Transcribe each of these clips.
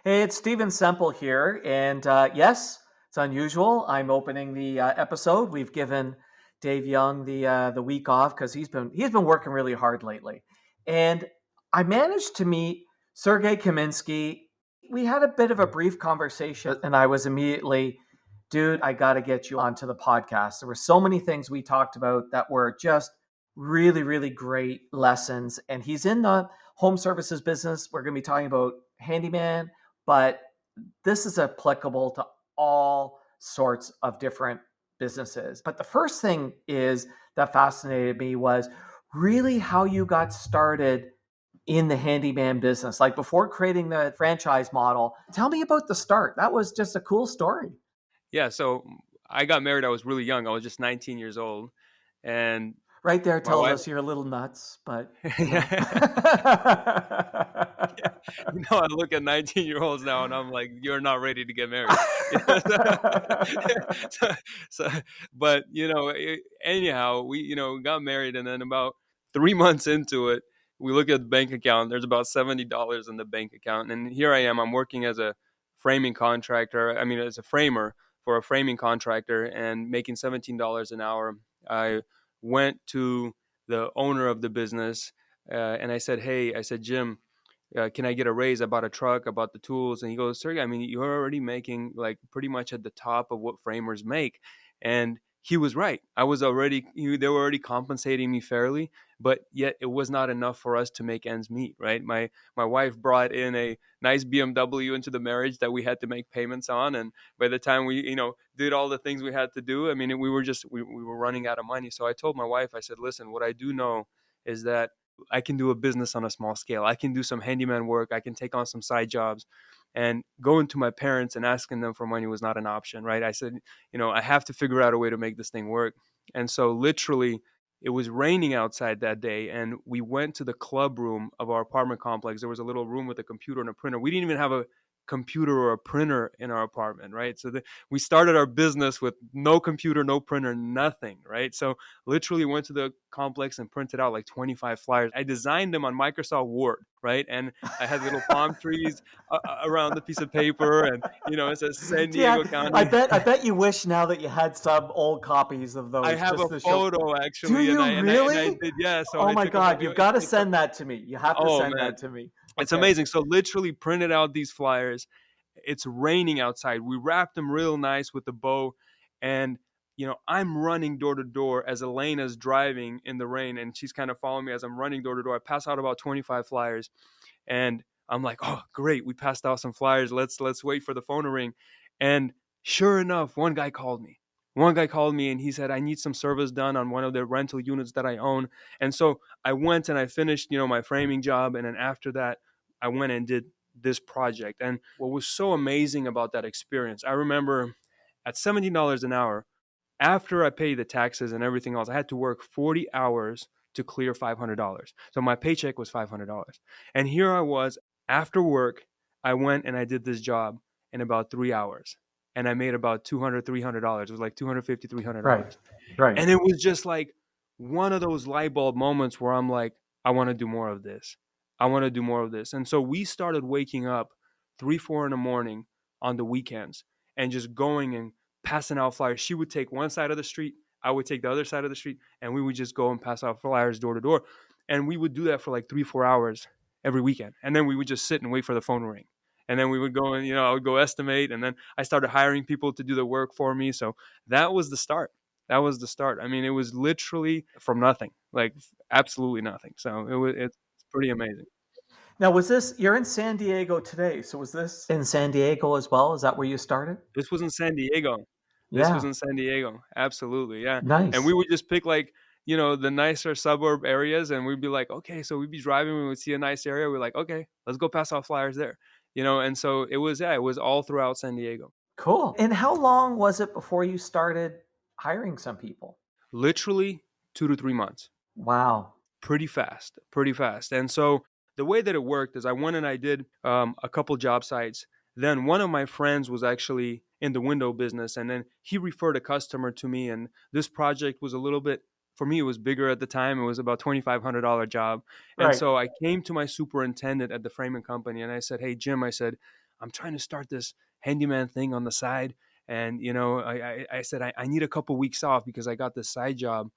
Hey, it's Steven Semple here, and yes, it's unusual. I'm opening the episode. We've given Dave Young the week off because he's been working really hard lately, and I managed to meet Sergei Kaminskiy. We had a bit of a brief conversation, and I was immediately, dude, I got to get you onto the podcast. There were so many things we talked about that were just really, really great lessons, and he's in the home services business. We're going to be talking about handyman, but this is applicable to all sorts of different businesses. But the first thing is that fascinated me was really how you got started in the handyman business. Like before creating the franchise model, tell me about the start. That was just a cool story. Yeah, so I got married. I was really young. I was just 19 years old, and Right there my tells wife. us you're a little nuts, but you know. Yeah, I look at 19-year-olds now, and I'm like, you're not ready to get married. so, so, but anyhow, we got married, and then about 3 months into it, we look at the bank account. There's about $70 in the bank account, and here I am. I'm working as a framing contractor. I mean, as a framer for a framing contractor, and making $17 an hour. I went to the owner of the business, and I said, "Hey," I said, "Jim, can I get a raise? I bought a truck, I bought the tools." And he goes, "Sergey, I mean, you're already making like pretty much at the top of what framers make." And he was right. They were already compensating me fairly, but yet it was not enough for us to make ends meet, right? My wife brought in a nice BMW into the marriage that we had to make payments on, and by the time we, did all the things we had to do, I mean, we were running out of money. So I told my wife, I said, "Listen, what I do know is that I can do a business on a small scale. I can do some handyman work. I can take on some side jobs." And going to my parents and asking them for money was not an option, right? I said, I have to figure out a way to make this thing work. And so literally, it was raining outside that day, and we went to the club room of our apartment complex. There was a little room with a computer and a printer. We didn't even have a computer or a printer in our apartment, right? So we started our business with no computer, no printer, nothing, right? So literally went to the complex and printed out like 25 flyers. I designed them on Microsoft Word, right? And I had little palm trees around the piece of paper, and it says San Yeah, Diego I County. bet I bet you wish now that you had some old copies of I those have just a to show. photo Do actually, and you I really? did, yeah. So Oh I my took about God, you've got to it took. send that to me. You have to Oh send man, that to me. it's Okay. amazing. So literally printed out these flyers. It's raining outside. We wrapped them real nice with the bow, and I'm running door to door as Elena's driving in the rain, and she's kind of following me as I'm running door to door. I pass out about 25 flyers, and I'm like, "Oh, great, we passed out some flyers. Let's wait for the phone to ring." And sure enough, one guy called me. One guy called me and he said, "I need some service done on one of the rental units that I own." And so I went and I finished, my framing job, and then after that, I went and did this project. And what was so amazing about that experience, I remember at $17 an hour, after I paid the taxes and everything else, I had to work 40 hours to clear $500. So my paycheck was $500. And here I was after work, I went and I did this job in about 3 hours. And I made about $200, $300. It was like $250, Right. $300. Right. And it was just like one of those light bulb moments where I'm like, I want to do more of this. I want to do more of this. And so we started waking up 3, 4 in the morning on the weekends and just going and passing out flyers. She would take one side of the street, I would take the other side of the street, and we would just go and pass out flyers door to door. And we would do that for like 3, 4 hours every weekend. And then we would just sit and wait for the phone to ring. And then we would go and, I would go estimate. And then I started hiring people to do the work for me. So that was the start. That was the start. I mean, it was literally from nothing, like absolutely nothing. So it's pretty amazing. Now, you're in San Diego today. So was this in San Diego as well? Is that where you started? This was in San Diego. This was Yeah. in San Diego. Absolutely, yeah. And we Nice. would just pick like, the nicer suburb areas, and we'd be like, okay, so we'd be driving, we would see a nice area, we're like, okay, let's go pass out flyers there. And so it was all throughout San Diego. Cool. And how long was it before you started hiring some people? Literally 2 to 3 months. Wow. Pretty fast, pretty fast. And so the way that it worked is I went and I did a couple job sites. Then one of my friends was actually in the window business, and then he referred a customer to me. And this project was a little bit, for me, it was bigger at the time. It was about $2,500 job. And Right. so I came to my superintendent at the framing company and I said, "Hey, Jim," I said, I'm trying to start this handyman thing on the side. And, I said, I need a couple weeks off because I got this side job.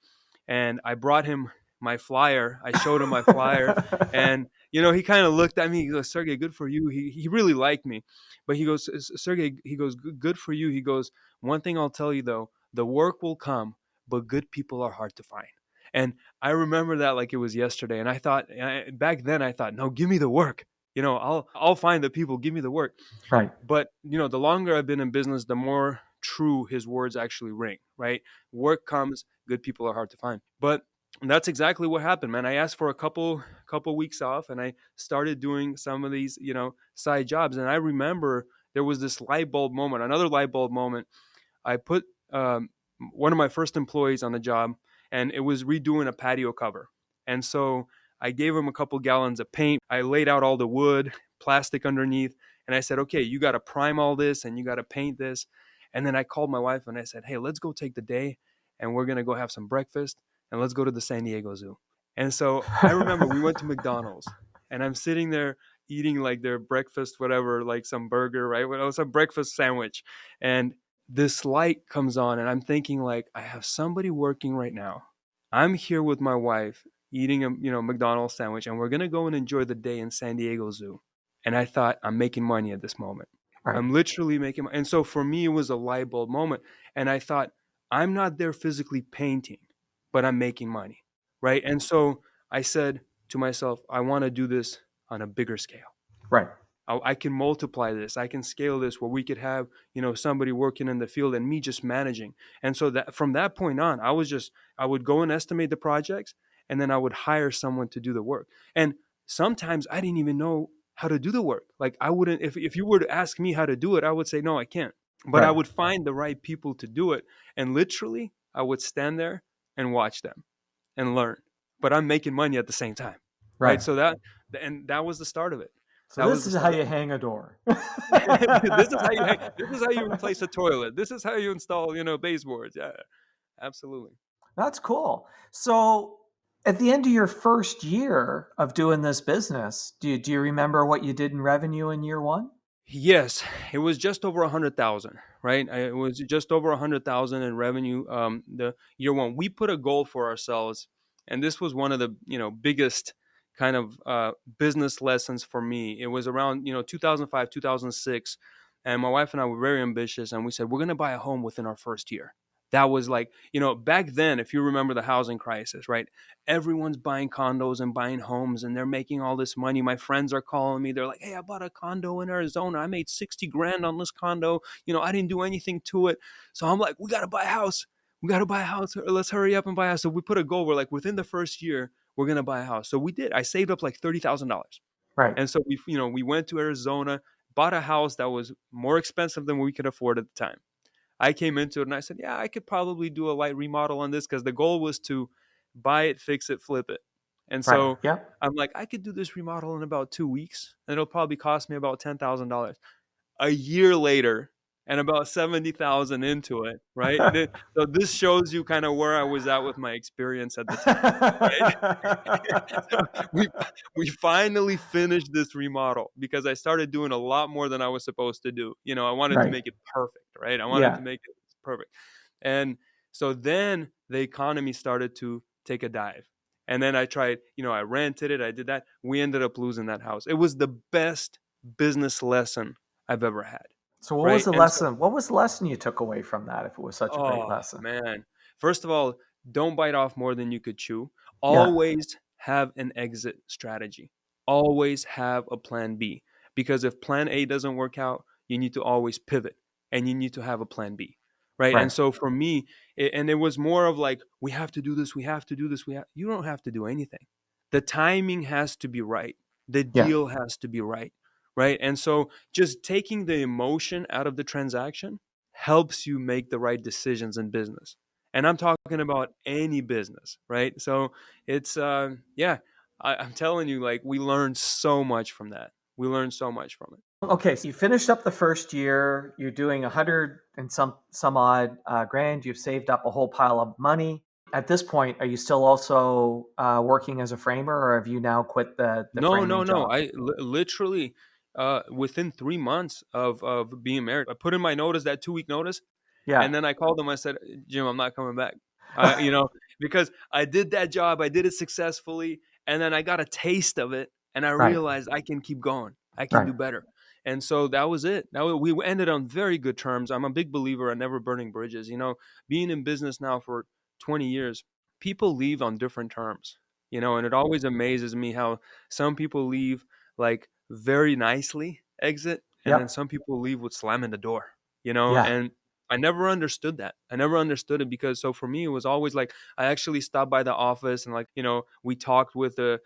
And I brought him my flyer. I showed him my flyer, and he kind of looked at me. He goes, "Sergey, good for you." He really liked me, but he goes, "Sergey," he goes, "Good for you." He goes, "One thing I'll tell you though, the work will come, but good people are hard to find." And I remember that like it was yesterday. And I thought back then, I thought, no, give me the work. I'll find the people. Give me the work. Right. But the longer I've been in business, the more true his words actually ring, right? Work comes, good people are hard to find. But that's exactly what happened, man. I asked for a couple weeks off, and I started doing some of these, side jobs. And I remember there was this light bulb moment, another light bulb moment. I put one of my first employees on the job, and it was redoing a patio cover. And so I gave him a couple gallons of paint. I laid out all the wood, plastic underneath, and I said, okay, you got to prime all this and you got to paint this. And then I called my wife and I said, hey, let's go take the day and we're going to go have some breakfast and let's go to the San Diego Zoo. And so I remember we went to McDonald's and I'm sitting there eating like their breakfast, whatever, like some burger, right? Well, it was a breakfast sandwich. And this light comes on and I'm thinking like, I have somebody working right now. I'm here with my wife eating a McDonald's sandwich and we're going to go and enjoy the day in San Diego Zoo. And I thought, I'm making money at this moment. Right. I'm literally making money. And so for me, it was a light bulb moment. And I thought, I'm not there physically painting, but I'm making money, right? And so I said to myself, I want to do this on a bigger scale. Right. I can multiply this. I can scale this where we could have, somebody working in the field and me just managing. And so that from that point on, I would go and estimate the projects and then I would hire someone to do the work. And sometimes I didn't even know how to do the work. Like I wouldn't, if you were to ask me how to do it, I would say, no, I can't. But I Right. would find the right people to do it. And literally I would stand there and watch them and learn. But I'm making money at the same time. Right. Right. So that was the start of it. So That was this the is how start of you it. hang a door. This is how you replace a toilet. This is how you install, baseboards. Yeah, absolutely. That's cool. So at the end of your first year of doing this business, do you remember what you did in revenue in year one? Yes, it was just over 100,000, right? It was just over 100,000 in revenue. The year one, we put a goal for ourselves, and this was one of the biggest kind of business lessons for me. It was around 2005, 2006, and my wife and I were very ambitious, and we said we're going to buy a home within our first year. That was like back then, if you remember the housing crisis, right? Everyone's buying condos and buying homes and they're making all this money. My friends are calling me. They're like, hey, I bought a condo in Arizona. I made 60 grand on this condo. I didn't do anything to it. So I'm like, we got to buy a house. We got to buy a house. Let's hurry up and buy a house. So we put a goal. We're like, within the first year, we're going to buy a house. So we did. I saved up like $30,000. Right. And so we went to Arizona, bought a house that was more expensive than we could afford at the time. I came into it and I said, yeah, I could probably do a light remodel on this because the goal was to buy it, fix it, flip it. And Right. so Yeah. I'm like, I could do this remodel in about 2 weeks and it'll probably cost me about $10,000. A year later and about 70,000 into it, right? So this shows you kind of where I was at with my experience at the time, right? So we finally finished this remodel because I started doing a lot more than I was supposed to do. I wanted to Right. make it perfect, right? I wanted Yeah. to make it perfect. And so then the economy started to take a dive. And then I tried, I rented it, I did that. We ended up losing that house. It was the best business lesson I've ever had, So what was right? the And so lesson? What was the lesson you took away from that if it was such a great oh lesson? man. First of all, don't bite off more than you could chew. Yeah. Always have an exit strategy. Always have a plan B. Because if plan A doesn't work out, you need to always pivot and you need to have a plan B. Right. And Right. so for me, it was more of like, we have to do this, we have to do this, you don't have to do anything. The timing has to be right. The Yeah. deal has to be right. Right. And so just taking the emotion out of the transaction helps you make the right decisions in business. And I'm talking about any business, right? So it's yeah, I'm telling you, like we learned so much from that. We learned so much from it. Okay, so you finished up the first year. You're doing 100 and some odd grand. You've saved up a whole pile of money. At this point, are you still also working as a framer, or have you now quit the No, framing no, no. job? I literally, within 3 months of being married. I put in my notice, that 2 week notice, Yeah. and then I called him. I said, Jim, I'm not coming back. You know, because I did that job, I did it successfully, and then I got a taste of it, and I Right. realized I can keep going. I can Right. do better. And so that was it. Now we ended on very good terms. I'm a big believer in never burning bridges. You know, being in business now for 20 years, people leave on different terms. You know, and it always amazes me how some people leave like very nicely, exit, and then Yep. some people leave with slamming the door. You know, Yeah. and I never understood that. I never understood it because so for me it was always like I actually stopped by the office and like we talked with the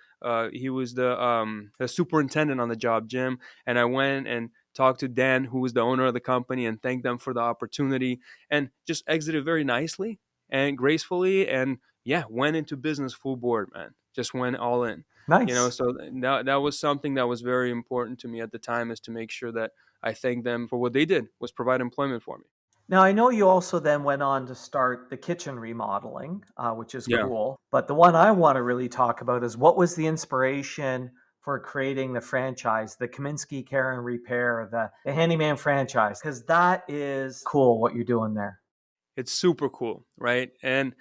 he was the superintendent on the job, Jim, and I went and talked to Dan, who was the owner of the company, and thanked them for the opportunity and just exited very nicely and gracefully and yeah, went into business full board, man. Just went all in. Nice. So that was something that was very important to me at the time, is to make sure that I thanked them for what they did, was provide employment for me. Now, I know you also then went on to start the kitchen remodeling, which is Yeah. cool. But the one I want to really talk about is what was the inspiration for creating the franchise, the Kaminskiy Care and Repair, the Handyman franchise? Because that is cool what you're doing there. It's super cool, right? And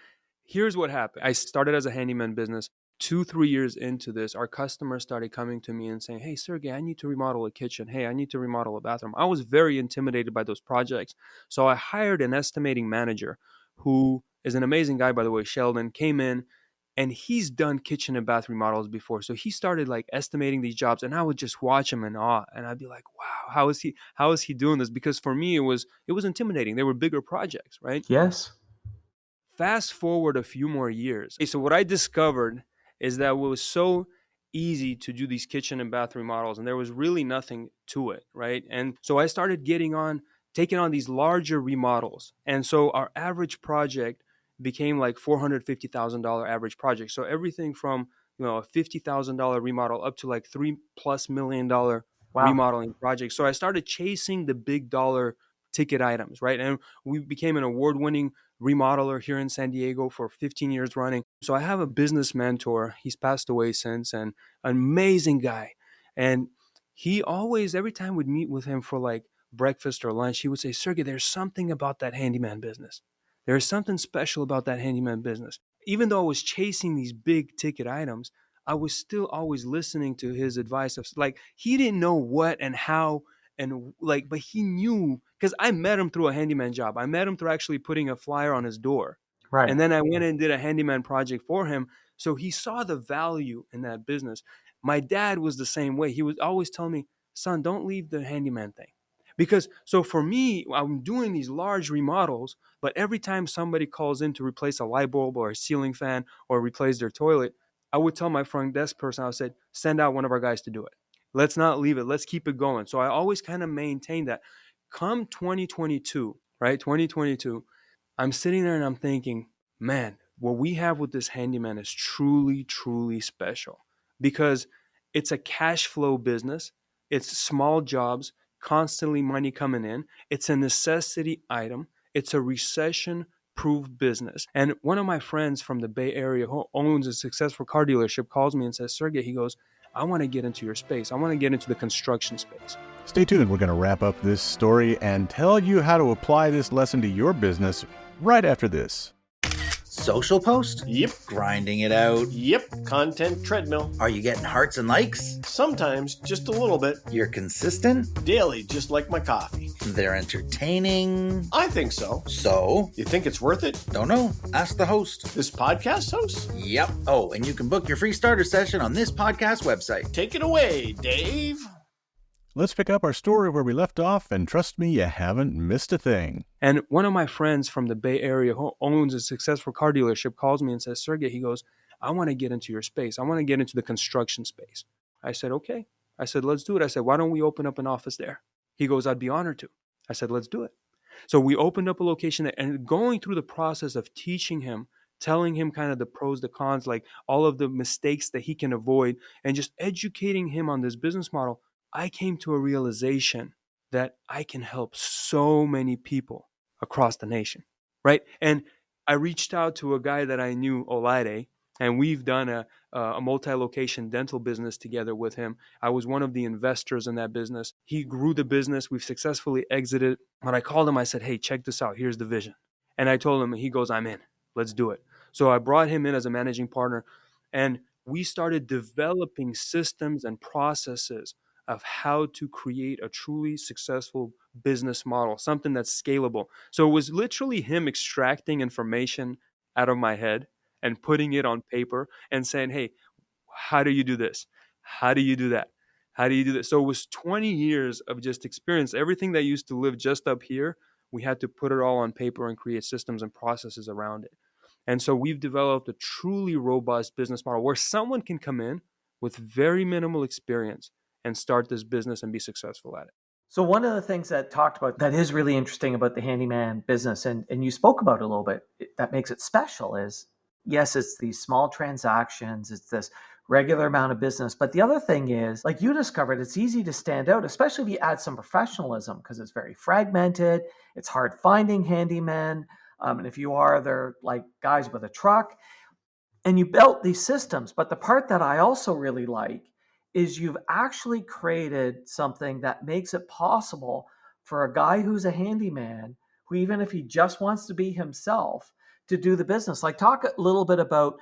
here's what happened. I started as a handyman business. 2, 3 years into this, our customers started coming to me and saying, "Hey, Sergey, I need to remodel a kitchen. Hey, I need to remodel a bathroom." I was very intimidated by those projects. So I hired an estimating manager who is an amazing guy, by the way. Sheldon came in and he's done kitchen and bath remodels before. So he started like estimating these jobs and I would just watch him in awe. And I'd be like, wow, how is he doing this? Because for me, it was intimidating. They were bigger projects, right? Yes. Fast forward a few more years. So what I discovered is that it was so easy to do these kitchen and bathroom models, and there was really nothing to it, right? And so I started taking on these larger remodels. And so our average project became like $450,000 average project. So everything from a $50,000 remodel up to like $3+ million Wow. remodeling project. So I started chasing the big dollar ticket items, right? And we became an award-winning remodeler here in San Diego for 15 years running. So I have a business mentor. He's passed away since, and an amazing guy. And he always, every time we'd meet with him for like breakfast or lunch, he would say, "Sergey, there's something about that handyman business. There's something special about that handyman business." Even though I was chasing these big ticket items, I was still always listening to his advice of like, he didn't know what and how and like, but he knew because I met him through a handyman job. I met him through actually putting a flyer on his door. Right. And then I went and did a handyman project for him. So he saw the value in that business. My dad was the same way. He would always tell me, "Son, don't leave the handyman thing." Because so for me, I'm doing these large remodels, but every time somebody calls in to replace a light bulb or a ceiling fan or replace their toilet, I would tell my front desk person, I would say, "Send out one of our guys to do it. Let's not leave it. Let's keep it going." So I always kind of maintain that. Come 2022, right? 2022, I'm sitting there and I'm thinking, man, what we have with this handyman is truly, truly special because it's a cash flow business. It's small jobs, constantly money coming in. It's a necessity item. It's a recession proof business. And one of my friends from the Bay Area who owns a successful car dealership calls me and says, "Sergey," he goes, "I want to get into your space. I want to get into the construction space." Stay tuned. We're going to wrap up this story and tell you how to apply this lesson to your business right after this. Social post? Yep. Grinding it out? Yep. Content treadmill. Are you getting hearts and likes? Sometimes, just a little bit. You're consistent? Daily, just like my coffee. They're entertaining? I think so. So? You think it's worth it? Don't know. Ask the host. This podcast host? Yep. Oh, and you can book your free starter session on this podcast website. Take it away, Dave. Let's pick up our story where we left off, and trust me, you haven't missed a thing. And one of my friends from the Bay Area who owns a successful car dealership calls me and says, "Sergey," he goes, "I want to get into your space. I want to get into the construction space." I said, "Okay." I said, "Let's do it." I said, "Why don't we open up an office there?" He goes, "I'd be honored to." I said, "Let's do it." So we opened up a location there and going through the process of teaching him, telling him kind of the pros, the cons, like all of the mistakes that he can avoid, and just educating him on this business model, I came to a realization that I can help so many people across the nation, right? And I reached out to a guy that I knew, Olaide, And we've done a multi-location dental business together with him. I was one of the investors in that business. He grew the business. We've successfully exited. When I called him, I said, hey, check this out. Here's the vision. And I told him, and he goes, I'm in. Let's do it. So I brought him in as a managing partner, and we started developing systems and processes of how to create a truly successful business model, something that's scalable. So it was literally him extracting information out of my head and putting it on paper and saying, hey, how do you do this? How do you do that? How do you do this? So it was 20 years of just experience. Everything that used to live just up here, we had to put it all on paper and create systems and processes around it. And so we've developed a truly robust business model where someone can come in with very minimal experience and start this business and be successful at it. So one of the things that talked about that is really interesting about the handyman business, and you spoke about it a little bit, that makes it special is, yes, it's these small transactions, it's this regular amount of business. But the other thing is, like you discovered, it's easy to stand out, especially if you add some professionalism, because it's very fragmented. It's hard finding handymen. And if you are, they're like guys with a truck. And you built these systems. But the part that I also really like is you've actually created something that makes it possible for a guy who's a handyman, who even if he just wants to be himself, to do the business. Like talk a little bit about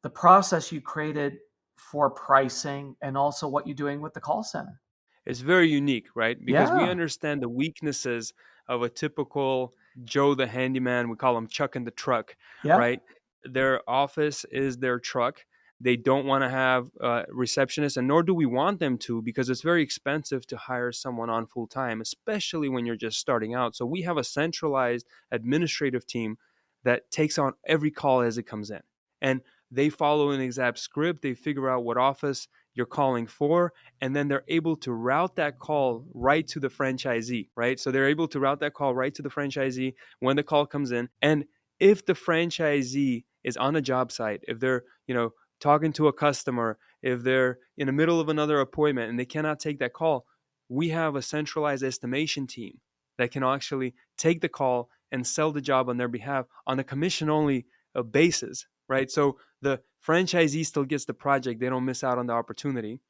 the process you created for pricing and also what you're doing with the call center. It's very unique, right? Because we Yeah. understand the weaknesses of a typical Joe the handyman. We call him Chuck in the truck, Yeah. right? Their office is their truck. They don't want to have receptionists, and nor do we want them to, because it's very expensive to hire someone on full time, especially when you're just starting out. So we have a centralized administrative team that takes on every call as it comes in. And they follow an exact script. They figure out what office you're calling for, and then they're able to route that call right to the franchisee, right? So they're able to route that call right to the franchisee when the call comes in. And if the franchisee is on a job site, if they're, talking to a customer, if they're in the middle of another appointment and they cannot take that call, we have a centralized estimation team that can actually take the call and sell the job on their behalf on a commission-only basis, right? So the franchisee still gets the project. They don't miss out on the opportunity.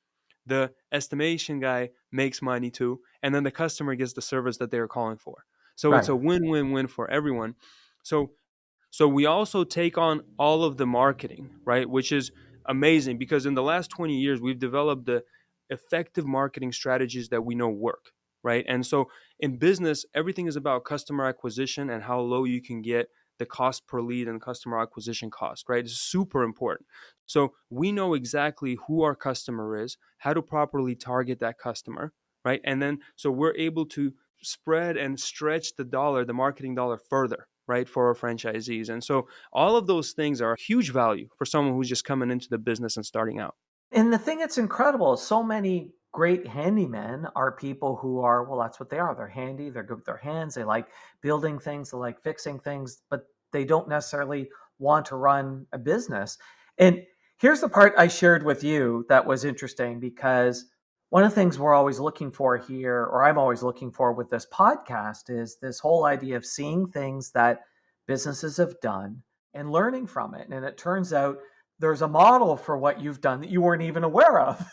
The estimation guy makes money too, and then the customer gets the service that they're calling for. So Right. it's a win-win-win for everyone. So we also take on all of the marketing, right? Which is amazing because in the last 20 years, we've developed the effective marketing strategies that we know work, right? And so in business, everything is about customer acquisition and how low you can get the cost per lead and customer acquisition cost, right? It's super important. So we know exactly who our customer is, how to properly target that customer, right? And then so we're able to spread and stretch the marketing dollar further, right, for our franchisees. And so all of those things are huge value for someone who's just coming into the business and starting out. And the thing that's incredible is so many great handymen are people who are, well, that's what they are. They're handy, they're good with their hands, they like building things, they like fixing things, but they don't necessarily want to run a business. And here's the part I shared with you that was interesting, because one of the things we're always looking for here, or I'm always looking for with this podcast, is this whole idea of seeing things that businesses have done and learning from it. And it turns out there's a model for what you've done that you weren't even aware of.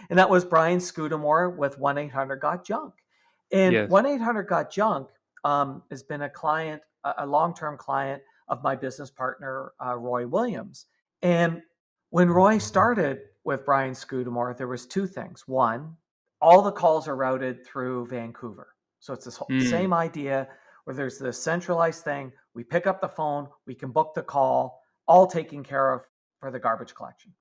And that was Brian Scudamore with 1-800-GOT-JUNK. And Yes. 1-800-GOT-JUNK has been a client, a long-term client of my business partner, Roy Williams. And when Roy started with Brian Scudamore, there was two things. One, all the calls are routed through Vancouver. So it's this whole, same idea where there's this centralized thing. We pick up the phone, we can book the call, all taken care of for the garbage collection.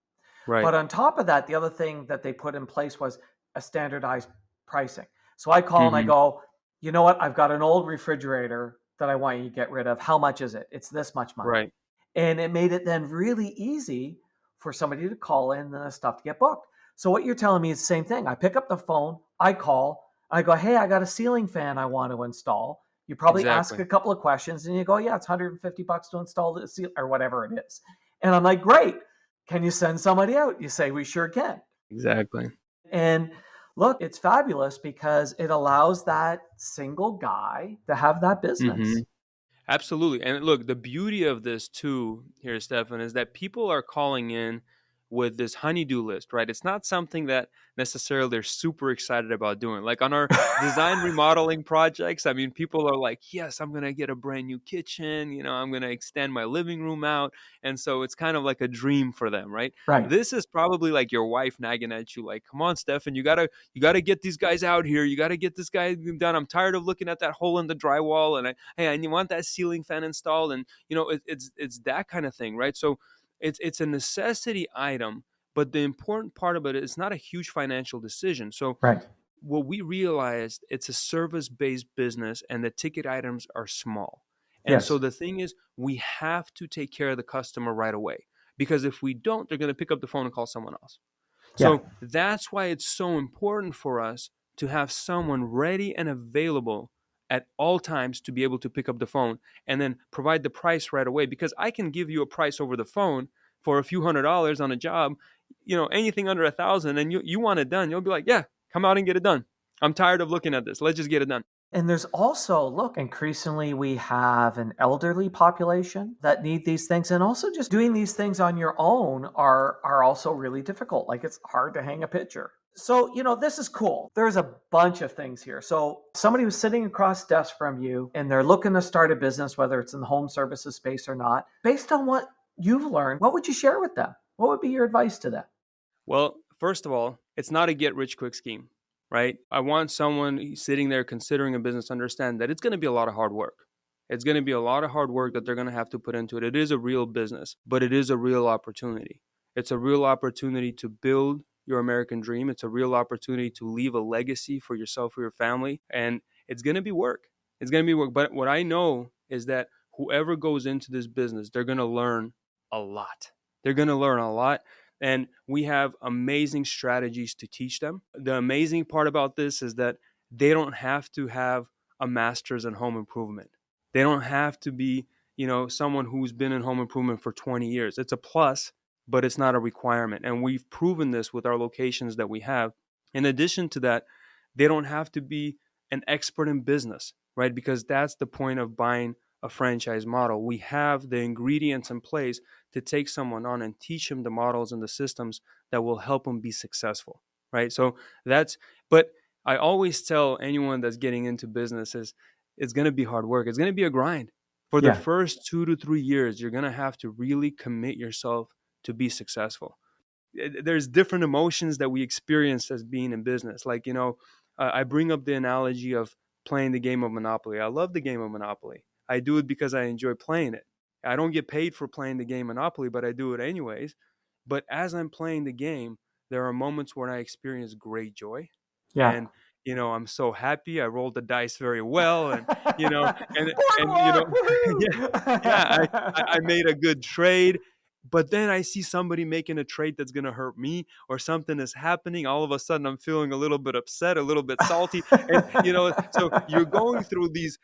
Right. But on top of that, the other thing that they put in place was a standardized pricing. So I call and I go, you know what? I've got an old refrigerator that I want you to get rid of. How much is it? It's this much money. Right. And it made it then really easy for somebody to call in and the stuff to get booked. So what you're telling me is the same thing. I pick up the phone, I call, I go, hey, I got a ceiling fan I want to install. You probably ask a couple of questions and you go, yeah, it's $150 to install the ceiling or whatever it is. And I'm like, great. Can you send somebody out? You say, we sure can. Exactly. And look, it's fabulous because it allows that single guy to have that business. Absolutely. And look, the beauty of this too here, Stefan, is that people are calling in with this honeydew list, right? It's not something that necessarily they're super excited about doing. Like on our design remodeling projects, I mean, people are like, yes, I'm going to get a brand new kitchen. I'm going to extend my living room out. And so it's kind of like a dream for them, right? Right. This is probably like your wife nagging at you, like, come on, Stefan, you gotta get these guys out here. You gotta get this guy done. I'm tired of looking at that hole in the drywall, and I want that ceiling fan installed, and it's that kind of thing, right? So it's a necessity item, but the important part of it is not a huge financial decision. So Right. what we realized, it's a service-based business, and the ticket items are small. And so Yes. the thing is, we have to take care of the customer right away, because if we don't, they're going to pick up the phone and call someone else. Yeah. So that's why it's so important for us to have someone ready and available at all times to be able to pick up the phone and then provide the price right away. Because I can give you a price over the phone for a few $100s on a job, anything under 1,000, and you want it done. You'll be like, yeah, come out and get it done. I'm tired of looking at this. Let's just get it done. And there's also, look, increasingly we have an elderly population that need these things. And also just doing these things on your own are also really difficult. Like it's hard to hang a picture. So, this is cool. There's a bunch of things here. So somebody who's sitting across desk from you and they're looking to start a business, whether it's in the home services space or not, based on what you've learned, what would you share with them? What would be your advice to them? Well, first of all, it's not a get rich quick scheme, right? I want someone sitting there considering a business to understand that it's going to be a lot of hard work. It's going to be a lot of hard work that they're going to have to put into it. It is a real business, but it is a real opportunity. It's a real opportunity to build your American dream. It's a real opportunity to leave a legacy for yourself or your family. And it's going to be work. It's going to be work. But what I know is that whoever goes into this business, they're going to learn a lot. They're going to learn a lot. And we have amazing strategies to teach them. The amazing part about this is that they don't have to have a master's in home improvement. They don't have to be, someone who's been in home improvement for 20 years. It's a plus, but it's not a requirement. And we've proven this with our locations that we have. In addition to that, they don't have to be an expert in business, right? Because that's the point of buying a franchise model. We have the ingredients in place to take someone on and teach them the models and the systems that will help them be successful, right? So but I always tell anyone that's getting into business is it's going to be hard work. It's going to be a grind. For the Yeah. first 2 to 3 years, you're going to have to really commit yourself to be successful. There's different emotions that we experience as being in business. Like, I bring up the analogy of playing the game of Monopoly. I love the game of Monopoly. I do it because I enjoy playing it. I don't get paid for playing the game Monopoly, but I do it anyways. But as I'm playing the game, there are moments when I experience great joy. Yeah. And, I'm so happy. I rolled the dice very well. And, and, Boardwalk, yeah, woohoo! I made a good trade. But then I see somebody making a trade that's going to hurt me, or something is happening. All of a sudden, I'm feeling a little bit upset, a little bit salty. And, so you're going through these,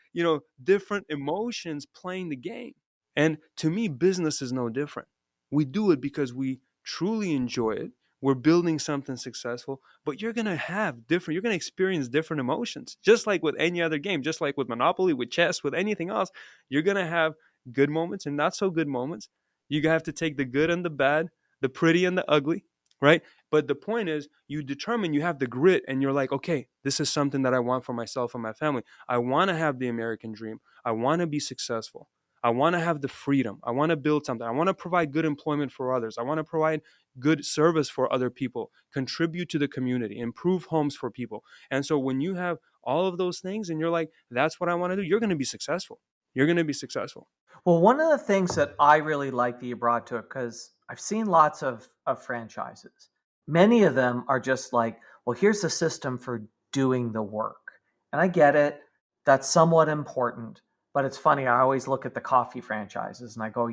different emotions playing the game. And to me, business is no different. We do it because we truly enjoy it. We're building something successful, but you're going to experience different emotions, just like with any other game, just like with Monopoly, with chess, with anything else. You're going to have good moments and not so good moments. You have to take the good and the bad, the pretty and the ugly, right? But the point is, you determine, you have the grit, and you're like, okay, this is something that I want for myself and my family. I want to have the American dream. I want to be successful. I want to have the freedom. I want to build something. I want to provide good employment for others. I want to provide good service for other people, contribute to the community, improve homes for people. And so when you have all of those things and you're like, that's what I want to do, you're going to be successful. You're going to be successful. Well, one of the things that I really like that you brought to it, because I've seen lots of franchises. Many of them are just like, well, here's the system for doing the work. And I get it. That's somewhat important. But it's funny, I always look at the coffee franchises and I go,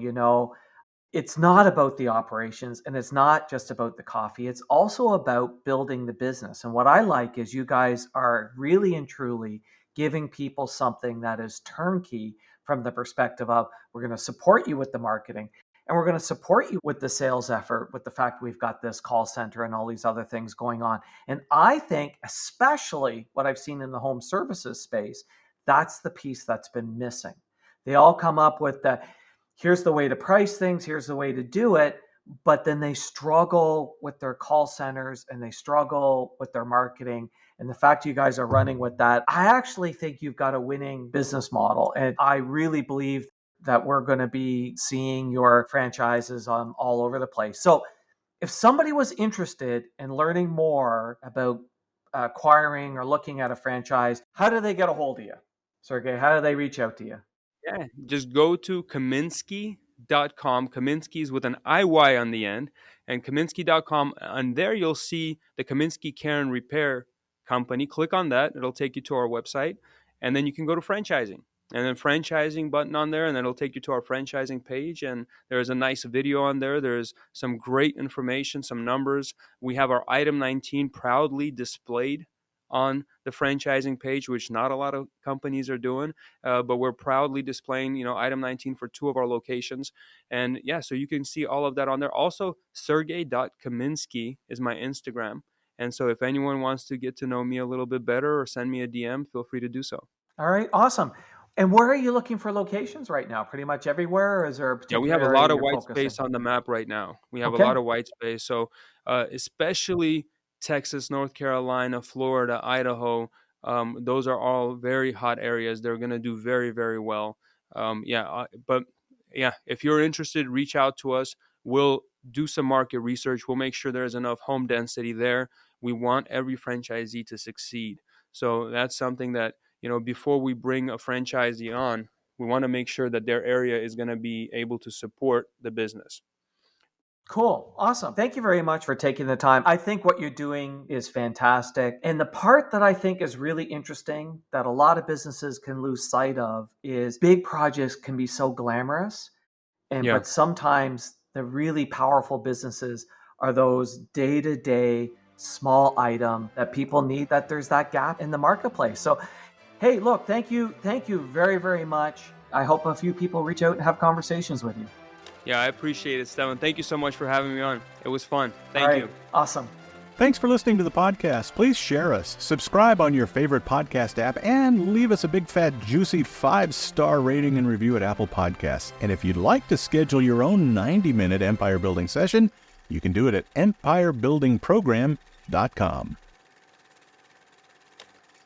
it's not about the operations and it's not just about the coffee. It's also about building the business. And what I like is you guys are really and truly giving people something that is turnkey from the perspective of we're going to support you with the marketing and we're going to support you with the sales effort, with the fact we've got this call center and all these other things going on. And I think especially what I've seen in the home services space, that's the piece that's been missing. They all come up with here's the way to price things, here's the way to do it, but then they struggle with their call centers and they struggle with their marketing. And the fact you guys are running with that, I actually think you've got a winning business model. And I really believe that we're going to be seeing your franchises all over the place. So if somebody was interested in learning more about acquiring or looking at a franchise, how do they get a hold of you? Sergei, how do they reach out to you? Yeah, just go to Kaminskiy.com. Kaminskiy is with an IY on the end, and Kaminskiy.com. And there you'll see the Kaminskiy Care and Repair Company. Click on that. It'll take you to our website. And then you can go to franchising. And then franchising button on there, and then it'll take you to our franchising page. And there's a nice video on there. There's some great information, some numbers. We have our item 19 proudly displayed on the franchising page, which not a lot of companies are doing, but we're proudly displaying, item 19 for 2 of our locations. And yeah, so you can see all of that on there. Also, Sergei.Kaminskiy is my Instagram. And so if anyone wants to get to know me a little bit better or send me a DM, feel free to do so. All right, awesome. And where are you looking for locations right now? Pretty much everywhere? Or is there a particular we have a area lot of you're white focusing? space on the map right now. We have Okay. a lot of white space. So especially Texas, North Carolina, Florida, Idaho, those are all very hot areas. They're going to do very, very well. But if you're interested, reach out to us. We'll do some market research. We'll make sure there's enough home density there. We want every franchisee to succeed. So that's something that, before we bring a franchisee on, we want to make sure that their area is going to be able to support the business. Cool. Awesome. Thank you very much for taking the time. I think what you're doing is fantastic. And the part that I think is really interesting that a lot of businesses can lose sight of is big projects can be so glamorous. But sometimes the really powerful businesses are those day-to-day small item that people need, that there's that gap in the marketplace. So, hey, look, thank you very, very much. I hope a few people reach out and have conversations with you. Yeah, I appreciate it, Stefan. Thank you so much for having me on. It was fun. Thank you. Awesome. Thanks for listening to the podcast. Please share us, subscribe on your favorite podcast app, and leave us a big, fat, juicy 5-star rating and review at Apple Podcasts. And if you'd like to schedule your own 90-minute empire building session, you can do it at empirebuildingprogram.com.